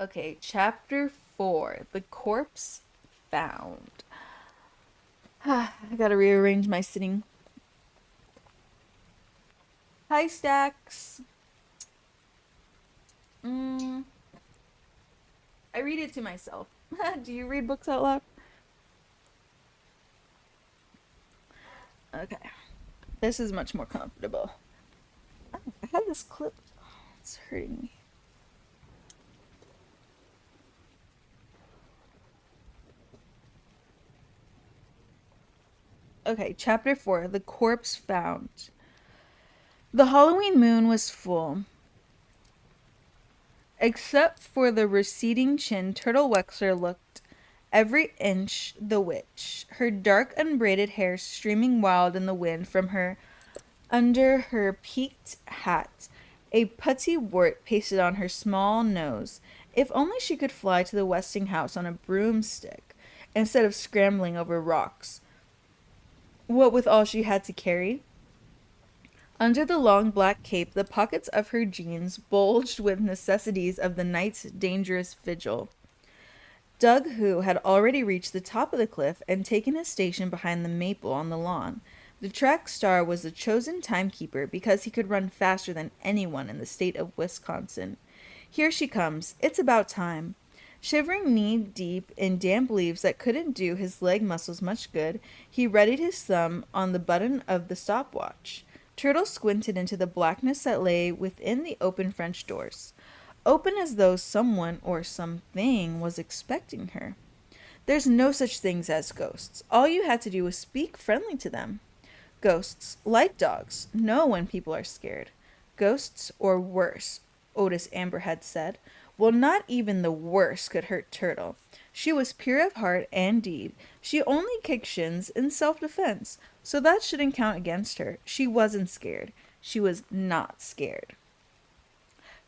Okay, chapter 4. The corpse found. I gotta rearrange my sitting. Hi, Stacks. I read it to myself. Do you read books out loud? Okay. This is much more comfortable. Oh, I have this clip. Oh, it's hurting me. Okay, chapter 4. The corpse found. The Halloween moon was full. Except for the receding chin, Turtle Wexler looked every inch the witch, her dark unbraided hair streaming wild in the wind from her under her peaked hat, a putty wart pasted on her small nose. If only she could fly to the Westing house on a broomstick, instead of scrambling over rocks. What with all she had to carry? Under the long black cape, the pockets of her jeans bulged with necessities of the night's dangerous vigil. Doug Who had already reached the top of the cliff and taken his station behind the maple on the lawn. The track star was the chosen timekeeper because he could run faster than anyone in the state of Wisconsin. Here she comes. It's about time. Shivering knee-deep in damp leaves that couldn't do his leg muscles much good, he readied his thumb on the button of the stopwatch. Turtle squinted into the blackness that lay within the open French doors, open as though someone or something was expecting her. There's no such things as ghosts. All you had to do was speak friendly to them. Ghosts, like dogs, know when people are scared. Ghosts, or worse, Otis Amber had said. Well, not even the worst could hurt Turtle. She was pure of heart and deed. She only kicked shins in self-defense, so that shouldn't count against her. She wasn't scared. She was not scared.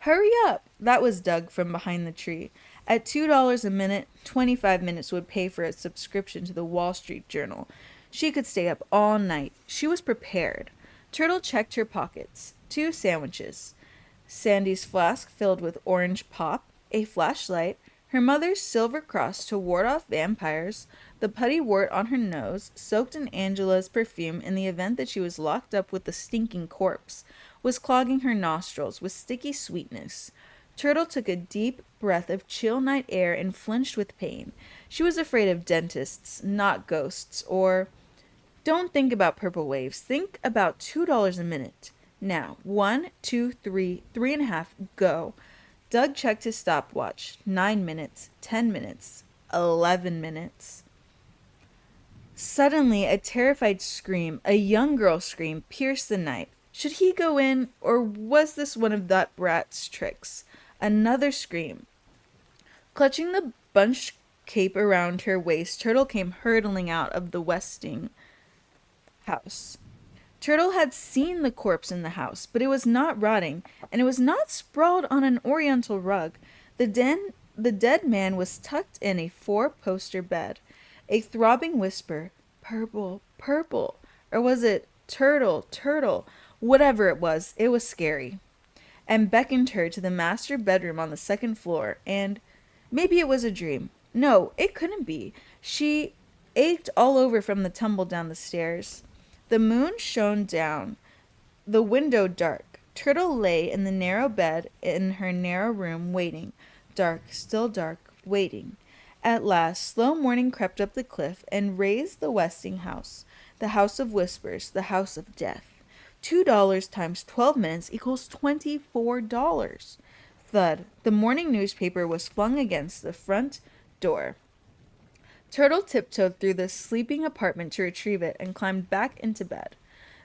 Hurry up! That was Doug from behind the tree. At $2 a minute, 25 minutes would pay for a subscription to the Wall Street Journal. She could stay up all night. She was prepared. Turtle checked her pockets. 2 sandwiches. Sandy's flask filled with orange pop, a flashlight, her mother's silver cross to ward off vampires, the putty wart on her nose, soaked in Angela's perfume in the event that she was locked up with the stinking corpse, was clogging her nostrils with sticky sweetness. Turtle took a deep breath of chill night air and flinched with pain. She was afraid of dentists, not ghosts, or... Don't think about purple waves. Think about $2 a minute. Now, 1, 2, 3, 3.5, go. Doug checked his stopwatch. 9 minutes, 10 minutes, 11 minutes. Suddenly, a terrified scream, a young girl's scream, pierced the night. Should he go in, or was this one of that brat's tricks? Another scream. Clutching the bunched cape around her waist, Turtle came hurtling out of the Westing house. Turtle had seen the corpse in the house, but it was not rotting, and it was not sprawled on an oriental rug. The dead man was tucked in a 4-poster bed. A throbbing whisper, purple, purple, or was it turtle, turtle? Whatever it was scary, and beckoned her to the master bedroom on the 2nd floor, and maybe it was a dream. No, it couldn't be. She ached all over from the tumble down the stairs. The moon shone down, the window dark. Turtle lay in the narrow bed in her narrow room, waiting. Dark, still dark, waiting. At last, slow morning crept up the cliff and raised the Westing house, the house of whispers, the house of death. $2 times 12 minutes equals $24. Thud. The morning newspaper was flung against the front door. Turtle tiptoed through the sleeping apartment to retrieve it and climbed back into bed.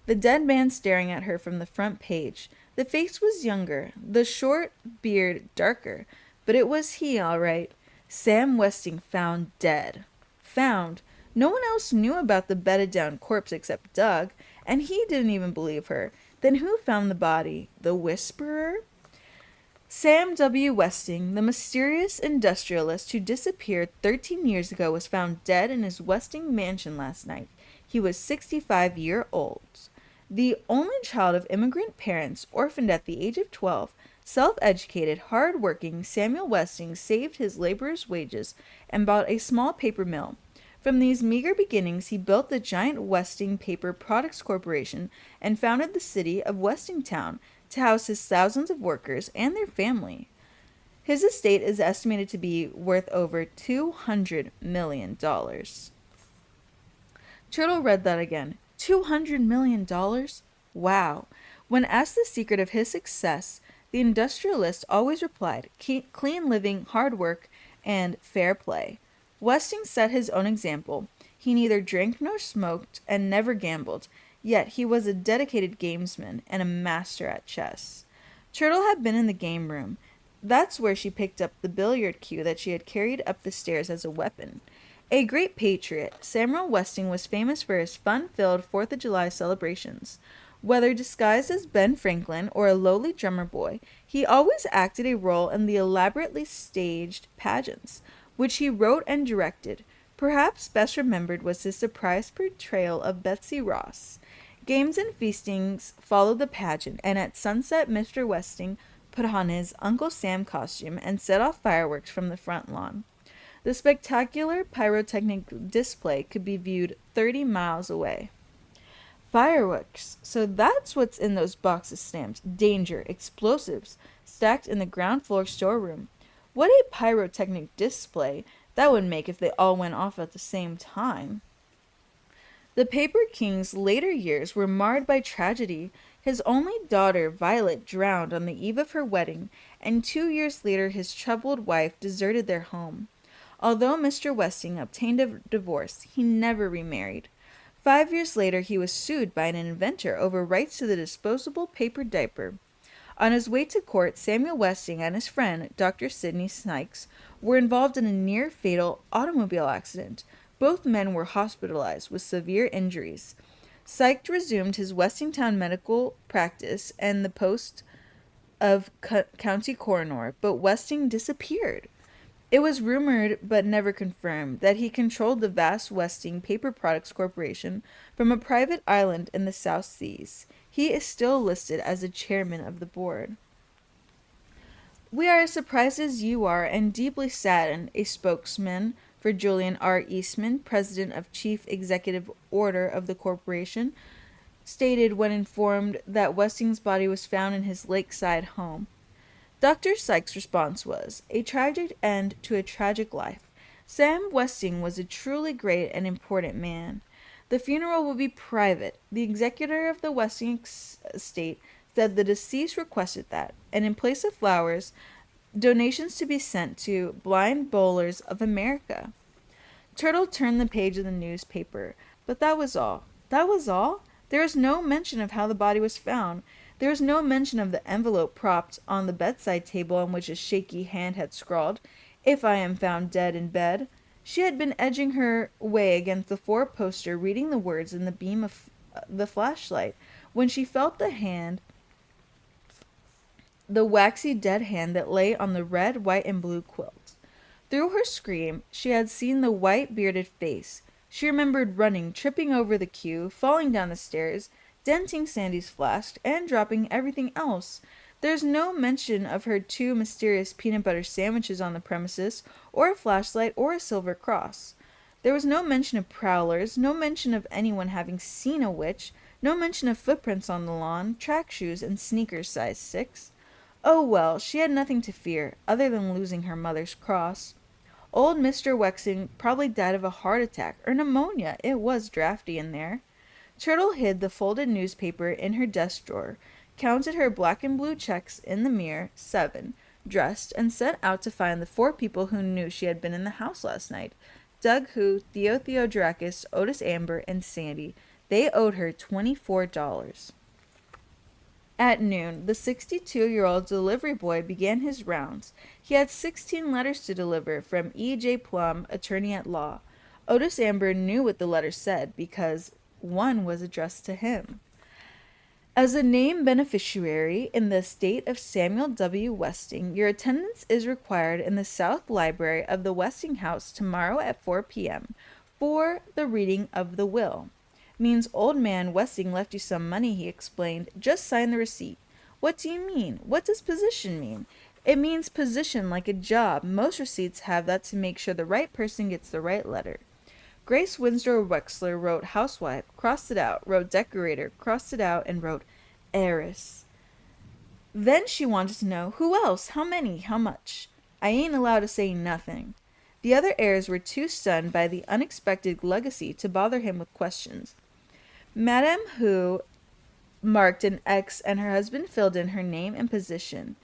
The dead man staring at her from the front page. The face was younger, the short beard darker, but it was he, all right. Sam Westing found dead. Found. No one else knew about the bedded down corpse except Doug, and he didn't even believe her. Then who found the body? The Whisperer? Sam W. Westing, the mysterious industrialist who disappeared 13 years ago, was found dead in his Westing mansion last night. He was 65 years old. The only child of immigrant parents, orphaned at the age of 12, Self-educated, hard-working Samuel Westing saved his laborers' wages and bought a small paper mill. From these meager beginnings, he built the giant Westing Paper Products Corporation and founded the city of Westingtown to house his thousands of workers and their family. His estate is estimated to be worth over $200 million. Turtle read that again. $200 million? Wow. When asked the secret of his success, the industrialist always replied, clean living, hard work, and fair play. Westing set his own example. He neither drank nor smoked and never gambled, yet he was a dedicated gamesman and a master at chess. Turtle had been in the game room. That's where she picked up the billiard cue that she had carried up the stairs as a weapon. A great patriot, Samuel Westing was famous for his fun-filled 4th of July celebrations. Whether disguised as Ben Franklin or a lowly drummer boy, he always acted a role in the elaborately staged pageants, which he wrote and directed. Perhaps best remembered was his surprise portrayal of Betsy Ross. Games and feastings followed the pageant, and at sunset Mr. Westing put on his Uncle Sam costume and set off fireworks from the front lawn. The spectacular pyrotechnic display could be viewed 30 miles away. Fireworks. So that's what's in those boxes stamped. Danger. Explosives. Stacked in the ground floor storeroom. What a pyrotechnic display that would make if they all went off at the same time. The Paper King's later years were marred by tragedy. His only daughter, Violet, drowned on the eve of her wedding, and 2 years later his troubled wife deserted their home. Although Mr. Westing obtained a divorce, he never remarried. 5 years later, he was sued by an inventor over rights to the disposable paper diaper. On his way to court, Samuel Westing and his friend, Dr. Sidney Snykes, were involved in a near-fatal automobile accident. Both men were hospitalized with severe injuries. Sykes resumed his Westingtown medical practice and the post of county coroner, but Westing disappeared. It was rumored, but never confirmed, that he controlled the vast Westing Paper Products Corporation from a private island in the South Seas. He is still listed as the chairman of the board. "We are as surprised as you are and deeply saddened," a spokesman for Julian R. Eastman, president of Chief Executive Order of the corporation, stated when informed that Westing's body was found in his lakeside home. Dr. Sykes' response was, "A tragic end to a tragic life. Sam Westing was a truly great and important man. The funeral will be private. The executor of the Westing estate said the deceased requested that, and in place of flowers, donations to be sent to Blind Bowlers of America." Turtle turned the page of the newspaper, but that was all. That was all? There was no mention of how the body was found. There was no mention of the envelope propped on the bedside table on which a shaky hand had scrawled, "If I am found dead in bed." She had been edging her way against the four-poster, reading the words in the beam of the flashlight, when she felt the waxy dead hand that lay on the red, white, and blue quilt. Through her scream, she had seen the white, bearded face. She remembered running, tripping over the queue, falling down the stairs, denting Sandy's flask, and dropping everything else. There's no mention of her 2 mysterious peanut butter sandwiches on the premises, or a flashlight, or a silver cross. There was no mention of prowlers, no mention of anyone having seen a witch, no mention of footprints on the lawn, track shoes, and sneakers size 6. Oh well, she had nothing to fear, other than losing her mother's cross. Old Mr. Westing probably died of a heart attack, or pneumonia. It was drafty in there. Turtle hid the folded newspaper in her desk drawer, counted her black and blue checks in the mirror, 7, dressed, and set out to find the 4 people who knew she had been in the house last night. Doug Who, Theo Theodorakis, Otis Amber, and Sandy. They owed her $24. At noon, the 62-year-old delivery boy began his rounds. He had 16 letters to deliver from E.J. Plum, attorney at law. Otis Amber knew what the letter said because one was addressed to him. As a named beneficiary in the estate of Samuel W. Westing, your attendance is required in the South Library of the Westing House tomorrow at 4 p.m. for the reading of the will. Means old man Westing left you some money, he explained. Just sign the receipt. What do you mean? What does position mean? It means position, like a job. Most receipts have that to make sure the right person gets the right letter. Grace Winslow Wexler wrote housewife, crossed it out, wrote decorator, crossed it out, and wrote heiress. Then she wanted to know, who else? How many? How much? I ain't allowed to say nothing. The other heirs were too stunned by the unexpected legacy to bother him with questions. Madame Who marked an X and her husband filled in her name and position.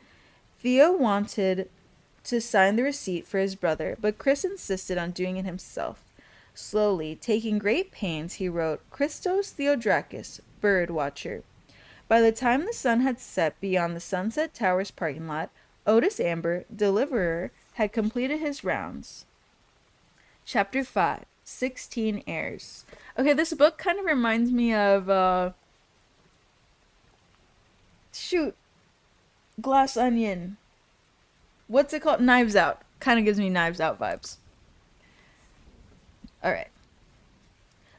Theo wanted to sign the receipt for his brother, but Chris insisted on doing it himself. Slowly, taking great pains, he wrote, Christos Theodrakis, bird watcher. By the time the sun had set beyond the Sunset Towers parking lot, Otis Amber, deliverer, had completed his rounds. Chapter 5, 16 Heirs. Okay, this book kind of reminds me of, Glass Onion. What's it called? Knives Out. Kind of gives me Knives Out vibes. Alright.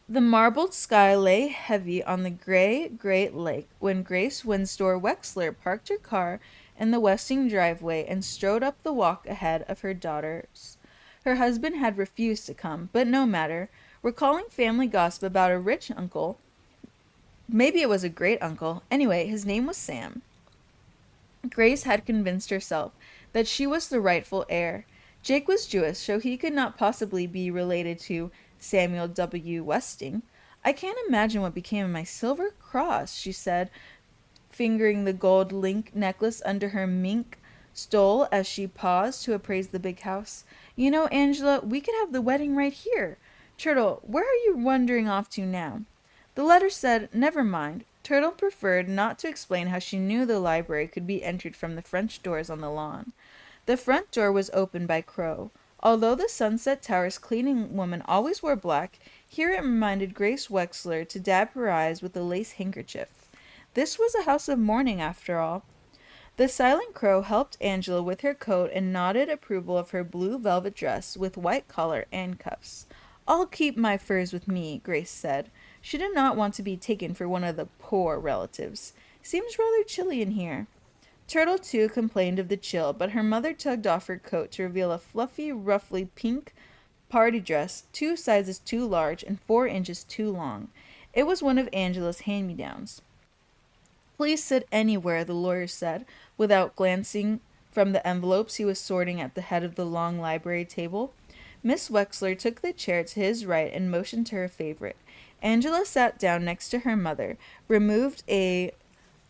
The marbled sky lay heavy on the gray Great Lake when Grace Winslow Wexler parked her car in the western driveway and strode up the walk ahead of her daughters. Her husband had refused to come, but no matter. Recalling family gossip about a rich uncle, maybe it was a great uncle, anyway, his name was Sam. Grace had convinced herself that she was the rightful heir. Jake was Jewish, so he could not possibly be related to Samuel W. Westing. I can't imagine what became of my silver cross, she said, fingering the gold link necklace under her mink stole as she paused to appraise the big house. You know, Angela, we could have the wedding right here. Turtle, where are you wandering off to now? The letter said, never mind. Turtle preferred not to explain how she knew the library could be entered from the French doors on the lawn. The front door was opened by Crow. Although the Sunset Towers cleaning woman always wore black, here it reminded Grace Wexler to dab her eyes with a lace handkerchief. This was a house of mourning, after all. The silent Crow helped Angela with her coat and nodded approval of her blue velvet dress with white collar and cuffs. I'll keep my furs with me, Grace said. She did not want to be taken for one of the poor relatives. Seems rather chilly in here. Turtle, too, complained of the chill, but her mother tugged off her coat to reveal a fluffy, ruffly pink party dress 2 sizes too large and 4 inches too long. It was one of Angela's hand-me-downs. Please sit anywhere, the lawyer said, without glancing from the envelopes he was sorting at the head of the long library table. Miss Wexler took the chair to his right and motioned to her favorite. Angela sat down next to her mother, removed a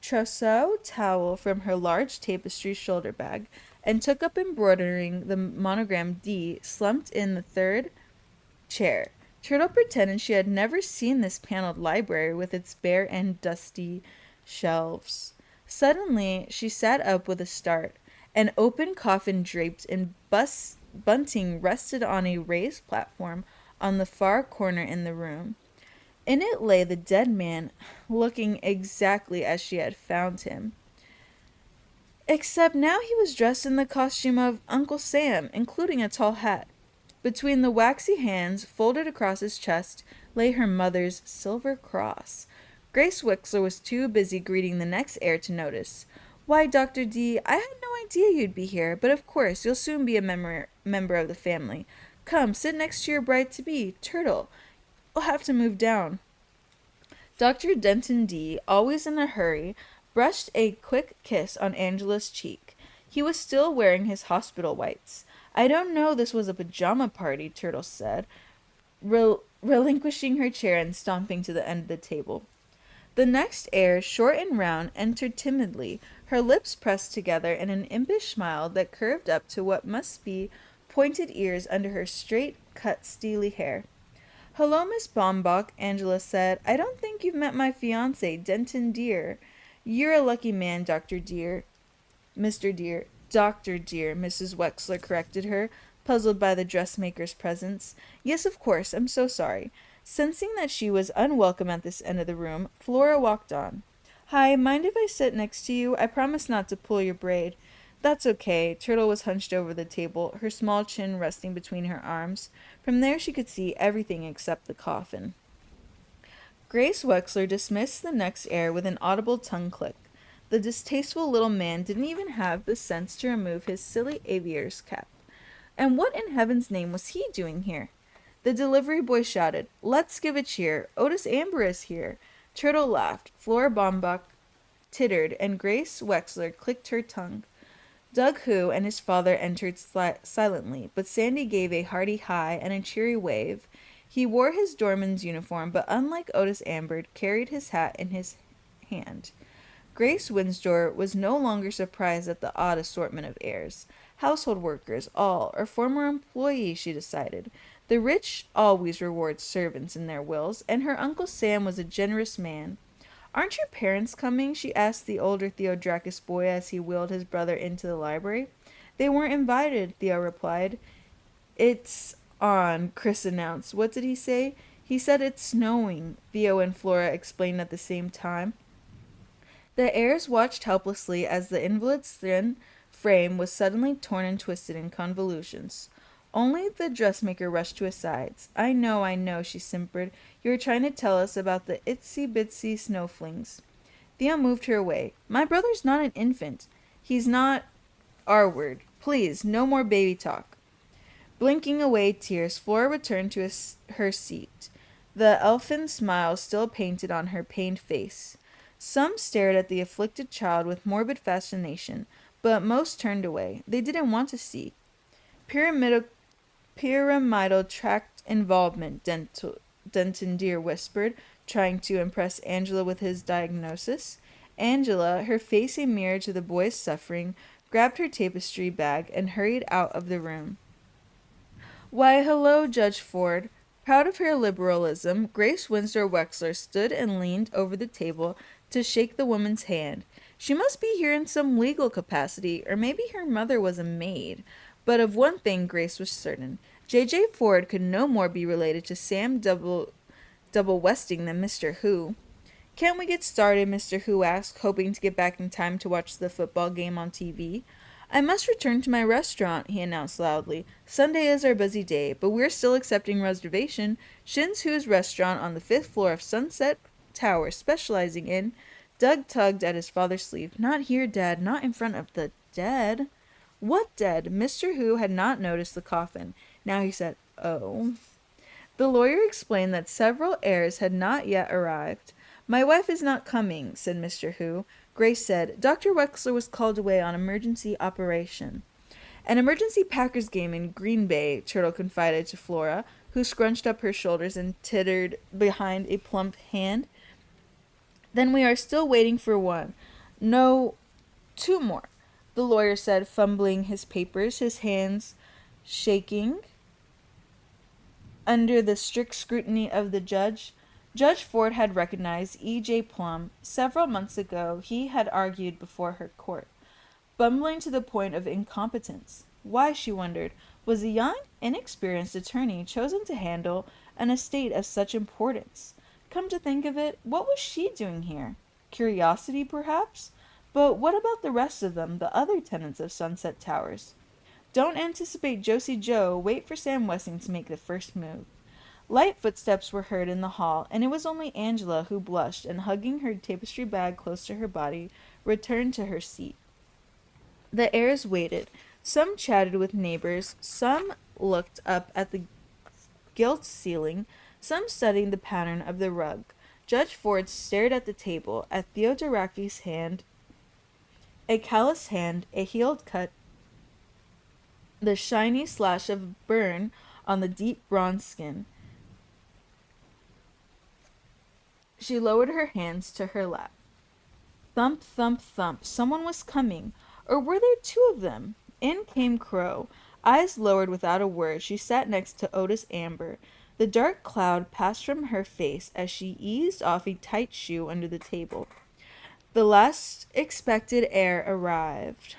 trousseau towel from her large tapestry shoulder bag, and took up embroidering the monogram D, slumped in the third chair. Turtle pretended she had never seen this paneled library with its bare and dusty shelves. Suddenly, she sat up with a start. An open coffin draped in bunting rested on a raised platform on the far corner in the room. In it lay the dead man, looking exactly as she had found him. Except now he was dressed in the costume of Uncle Sam, including a tall hat. Between the waxy hands, folded across his chest, lay her mother's silver cross. Grace Wexler was too busy greeting the next heir to notice. Why, Dr. D, I had no idea you'd be here, but of course you'll soon be a member of the family. Come, sit next to your bride-to-be, Turtle. You'll have to move down. Dr. Denton D, always in a hurry, brushed a quick kiss on Angela's cheek. He was still wearing his hospital whites. I don't know this was a pajama party, Turtle said, relinquishing her chair and stomping to the end of the table. The next heir, short and round, entered timidly, her lips pressed together in an impish smile that curved up to what must be pointed ears under her straight-cut steely hair. Hello, Miss Baumbach, Angela said. I don't think you've met my fiancé, Denton Dear. You're a lucky man, Dr. Dear. Mr. Dear. Dr. Dear, Mrs. Wexler corrected her, puzzled by the dressmaker's presence. Yes, of course, I'm so sorry. Sensing that she was unwelcome at this end of the room, Flora walked on. Hi, mind if I sit next to you? I promise not to pull your braid. That's okay. Turtle was hunched over the table, her small chin resting between her arms. From there she could see everything except the coffin. Grace Wexler dismissed the next heir with an audible tongue click. The distasteful little man didn't even have the sense to remove his silly aviator's cap. And what in heaven's name was he doing here? The delivery boy shouted, "Let's give a cheer. Otis Amber is here." Turtle laughed. Flora Baumbach tittered, and Grace Wexler clicked her tongue. Doug Who and his father entered silently, but Sandy gave a hearty hi and a cheery wave. He wore his doorman's uniform, but unlike Otis Amber, carried his hat in his hand. Grace Winsdor was no longer surprised at the odd assortment of heirs. Household workers, all, or former employees, she decided. The rich always reward servants in their wills, and her Uncle Sam was a generous man. "Aren't your parents coming?" she asked the older Theodrakis boy as he wheeled his brother into the library. "They weren't invited," Theo replied. "It's on," Chris announced. "What did he say?" "He said it's snowing," Theo and Flora explained at the same time. The heirs watched helplessly as the invalid's thin frame was suddenly torn and twisted in convolutions. Only the dressmaker rushed to his sides. I know, she simpered. "You were trying to tell us about the itsy-bitsy snowflings." Theo moved her away. "My brother's not an infant. He's not R-word. Please, no more baby talk." Blinking away tears, Flora returned to her seat, the elfin smile still painted on her pained face. Some stared at the afflicted child with morbid fascination, but most turned away. They didn't want to see. Pyramidal tract involvement, Denton Deer whispered, trying to impress Angela with his diagnosis. Angela, her face a mirror to the boy's suffering, grabbed her tapestry bag and hurried out of the room. "Why, hello, Judge Ford." Proud of her liberalism, Grace Winsor Wexler stood and leaned over the table to shake the woman's hand. She must be here in some legal capacity, or maybe her mother was a maid. But of one thing Grace was certain. J.J. Ford could no more be related to Sam Double Westing than Mr. Who. "Can't we get started?" Mr. Who asked, hoping to get back in time to watch the football game on TV. "I must return to my restaurant," he announced loudly. "Sunday is our busy day, but we're still accepting reservation. Shin's Who's restaurant on the 5th floor of Sunset Tower, specializing in—" Doug tugged at his father's sleeve. "Not here, Dad. Not in front of the dead." "What dead?" Mr. Who had not noticed the coffin. Now he said, "Oh." The lawyer explained that several heirs had not yet arrived. "My wife is not coming," said Mr. Who. Grace said, "Dr. Wexler was called away on emergency operation." "An emergency Packers game in Green Bay," Turtle confided to Flora, who scrunched up her shoulders and tittered behind a plump hand. "Then we are still waiting for one. No, 2 more," the lawyer said, fumbling his papers, his hands shaking under the strict scrutiny of the judge. Judge Ford had recognized E.J. Plum. Several months ago he had argued before her court, bumbling to the point of incompetence. Why, she wondered, was a young, inexperienced attorney chosen to handle an estate of such importance? Come to think of it, what was she doing here? Curiosity, perhaps? But what about the rest of them, the other tenants of Sunset Towers? Don't anticipate Josie Joe. Wait for Sam Westing to make the first move. Light footsteps were heard in the hall, and it was only Angela who blushed and, hugging her tapestry bag close to her body, returned to her seat. The heirs waited. Some chatted with neighbors, some looked up at the gilt ceiling, some studied the pattern of the rug. Judge Ford stared at the table, at Theodorakis' hand, a calloused hand, a healed cut, the shiny slash of burn on the deep bronze skin. She lowered her hands to her lap. Thump, thump, thump. Someone was coming. Or were there 2 of them? In came Crow. Eyes lowered without a word, she sat next to Otis Amber. The dark cloud passed from her face as she eased off a tight shoe under the table. The last expected heir arrived.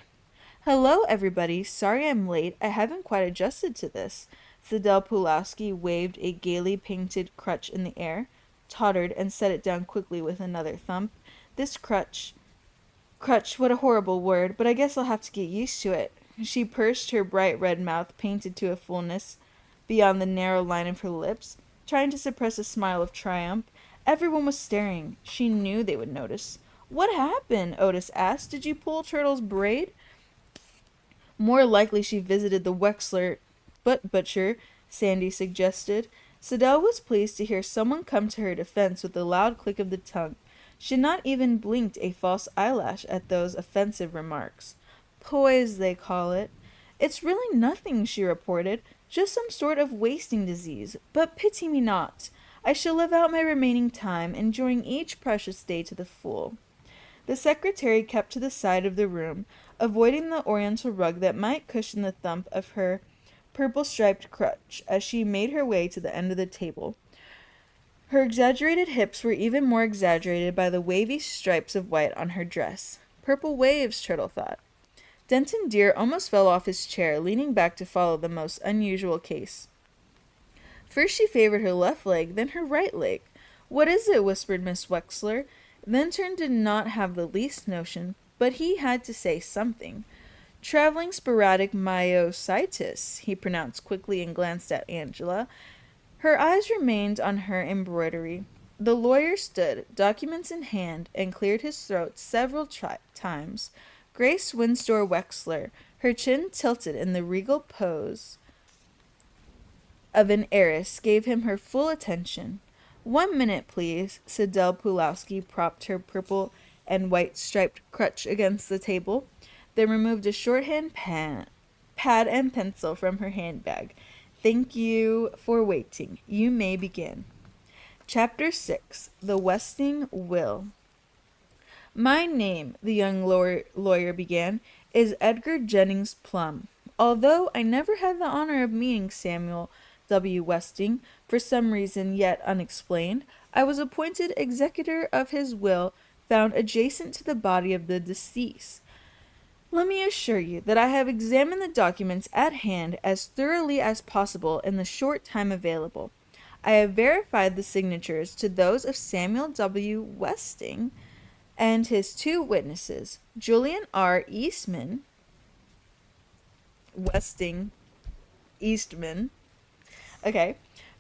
"Hello, everybody. Sorry I'm late. I haven't quite adjusted to this." Fidel Pulowski waved a gaily painted crutch in the air, tottered, and set it down quickly with another thump. "This crutch, what a horrible word, but I guess I'll have to get used to it." She pursed her bright red mouth, painted to a fullness beyond the narrow line of her lips, trying to suppress a smile of triumph. Everyone was staring. She knew they would notice. What happened? Otis asked. Did you pull Turtle's braid? More likely she visited the Wexler butcher, Sandy suggested. Sidel was pleased to hear someone come to her defense with a loud click of the tongue. She had not even blinked a false eyelash at those offensive remarks. Poise, they call it. It's really nothing, she reported. Just some sort of wasting disease. But pity me not. I shall live out my remaining time, enjoying each precious day to the full. The secretary kept to the side of the room, avoiding the oriental rug that might cushion the thump of her purple-striped crutch as she made her way to the end of the table. Her exaggerated hips were even more exaggerated by the wavy stripes of white on her dress. Purple waves, Turtle thought. Denton Deer almost fell off his chair, leaning back to follow the most unusual case. First she favored her left leg, then her right leg. What is it? Whispered Miss Wexler. Venturn did not have the least notion, but he had to say something. Traveling sporadic myositis, he pronounced quickly and glanced at Angela. Her eyes remained on her embroidery. The lawyer stood, documents in hand, and cleared his throat several times. Grace Winstor Wexler, her chin tilted in the regal pose of an heiress, gave him her full attention. 1 minute, please. Sidel Pulowski propped her purple and white striped crutch against the table, then removed a shorthand pad and pencil from her handbag. Thank you for waiting. You may begin. Chapter 6. The Westing Will. My name, the young lawyer began, is Edgar Jennings Plum. Although I never had the honor of meeting Samuel W. Westing, for some reason yet unexplained, I was appointed executor of his will found adjacent to the body of the deceased. Let me assure you that I have examined the documents at hand as thoroughly as possible in the short time available. I have verified the signatures to those of Samuel W. Westing and his 2 witnesses, Julian R. Eastman,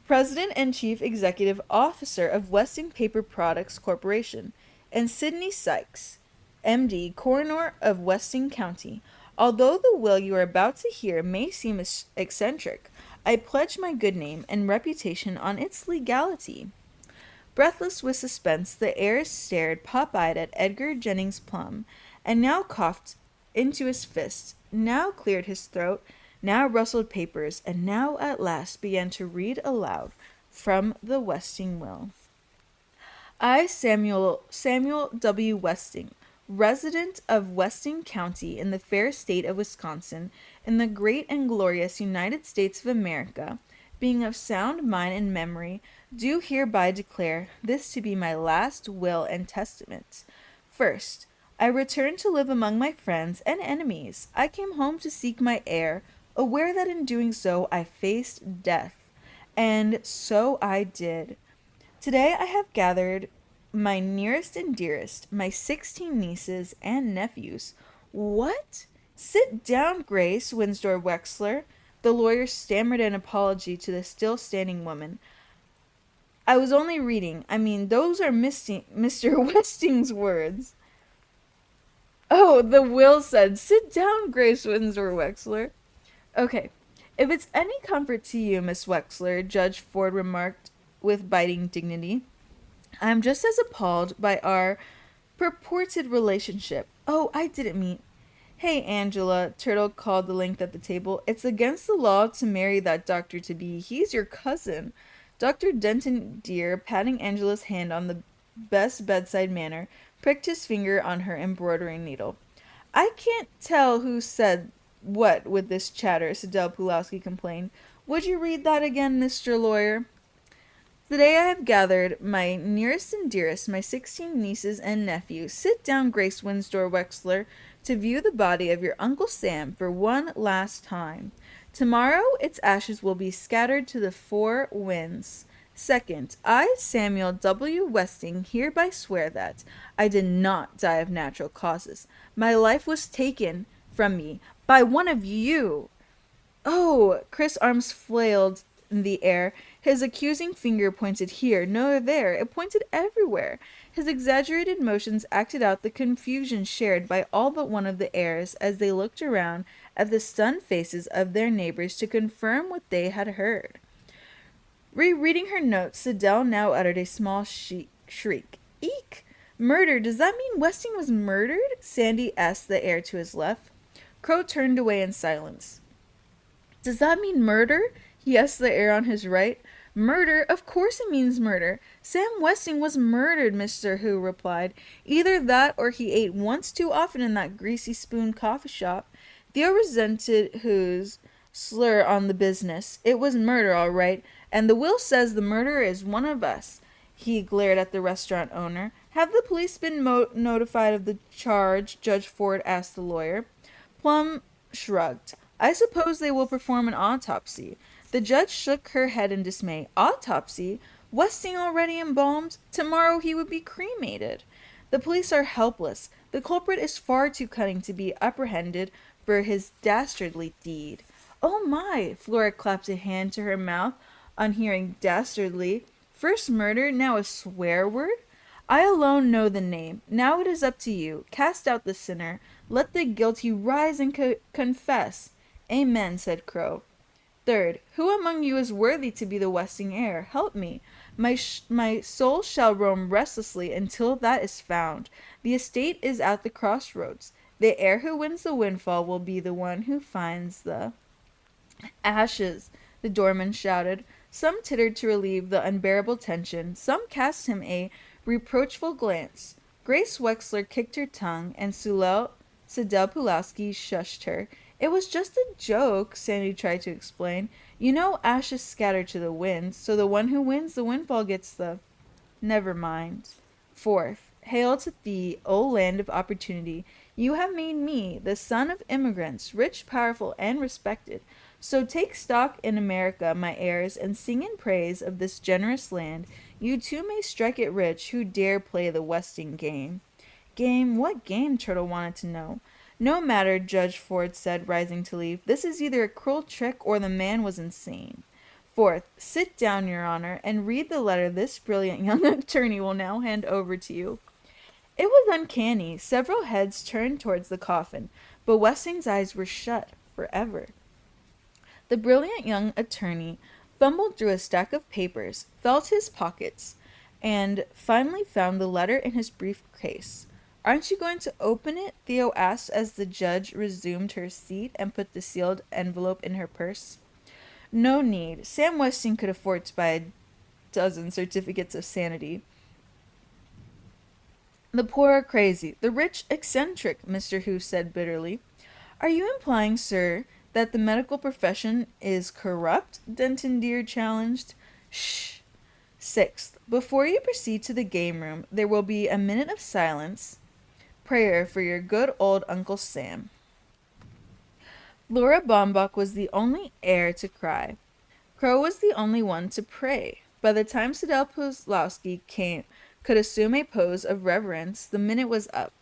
President and Chief Executive Officer of Westing Paper Products Corporation, and Sidney Sykes, M.D., Coroner of Westing County. Although the will you are about to hear may seem eccentric, I pledge my good name and reputation on its legality. Breathless with suspense, the heiress stared pop-eyed at Edgar Jennings Plum, and now coughed into his fist, now cleared his throat, now rustled papers, and now at last began to read aloud from the Westing will. I, Samuel W. Westing, resident of Westing County in the fair state of Wisconsin, in the great and glorious United States of America, being of sound mind and memory, do hereby declare this to be my last will and testament. First, I returned to live among my friends and enemies. I came home to seek my heir, aware that in doing so I faced death. And so I did. Today I have gathered my nearest and dearest, my 16 nieces and nephews. What? Sit down, Grace Winsor Wexler. The lawyer stammered an apology to the still standing woman. I was only reading. Those are Mr. Westing's words. Oh, the will said, sit down, Grace Winsor Wexler. Okay, if it's any comfort to you, Miss Wexler, Judge Ford remarked with biting dignity, I'm just as appalled by our purported relationship. Oh, I didn't mean... Hey, Angela, Turtle called the length at the table. It's against the law to marry that doctor-to-be. He's your cousin. Dr. Denton Deer, patting Angela's hand on the best bedside manner, pricked his finger on her embroidery needle. I can't tell who said what with this chatter, Sidel Pulowski complained. Would you read that again, Mr. Lawyer? Today I have gathered my nearest and dearest, my 16 nieces and nephews. Sit down, Grace Winsor Wexler, to view the body of your Uncle Sam for one last time. Tomorrow its ashes will be scattered to the 4 winds. Second, I, Samuel W. Westing, hereby swear that I did not die of natural causes. My life was taken from me by one of you. Oh, Chris' arms flailed in the air. His accusing finger pointed here, no there. It pointed everywhere. His exaggerated motions acted out the confusion shared by all but one of the heirs as they looked around at the stunned faces of their neighbors to confirm what they had heard. Rereading her notes, 𝘲𝘓 now uttered a small shriek. Eek! Murder! Does that mean Westing was murdered? Sandy asked the heir to his left. Crow turned away in silence. Does that mean murder? He asked the heir on his right. Murder? Of course it means murder. Sam Westing was murdered, Mr. Who replied. Either that or he ate once too often in that greasy spoon coffee shop. Theo resented Who's slur on the business. It was murder, all right, and the will says the murderer is one of us. He glared at the restaurant owner. Have the police been notified of the charge? Judge Ford asked the lawyer. Plum shrugged. I suppose they will perform an autopsy. The judge shook her head in dismay. Autopsy? Westing already embalmed? Tomorrow he would be cremated. The police are helpless. The culprit is far too cunning to be apprehended for his dastardly deed. Oh my! Flora clapped a hand to her mouth on hearing dastardly. First murder, now a swear word? I alone know the name. Now it is up to you. Cast out the sinner. Let the guilty rise and confess. Amen, said Crow. Third, who among you is worthy to be the Westing heir? Help me. My soul shall roam restlessly until that is found. The estate is at the crossroads. The heir who wins the windfall will be the one who finds the ashes, the doorman shouted. Some tittered to relieve the unbearable tension. Some cast him a reproachful glance. Grace Wexler kicked her tongue, and 𝘲𝘓 Pulaski shushed her. It was just a joke, Sandy tried to explain. You know ashes scatter to the wind, so the one who wins the windfall gets the... Never mind. Fourth, hail to thee, O land of opportunity. You have made me the son of immigrants, rich, powerful, and respected. So take stock in America, my heirs, and sing in praise of this generous land. You too may strike it rich who dare play the Westing game. Game? What game? Turtle wanted to know. No matter, Judge Ford said, rising to leave. This is either a cruel trick or the man was insane. Fourth, sit down, Your Honor, and read the letter this brilliant young attorney will now hand over to you. It was uncanny. Several heads turned towards the coffin, but Westing's eyes were shut forever. The brilliant young attorney fumbled through a stack of papers, felt his pockets, and finally found the letter in his briefcase. Aren't you going to open it? Theo asked as the judge resumed her seat and put the sealed envelope in her purse. No need. Sam Westing could afford to buy a dozen certificates of sanity. The poor are crazy. The rich eccentric, Mr. Who said bitterly. Are you implying, sir, that the medical profession is corrupt? Denton Deer challenged. Shh. Sixth, before you proceed to the game room, there will be a minute of silence. Prayer for your good old Uncle Sam. Laura Baumbach was the only heir to cry. Crow was the only one to pray. By the time 𝘲𝘓 Pulaski could assume a pose of reverence, the minute was up.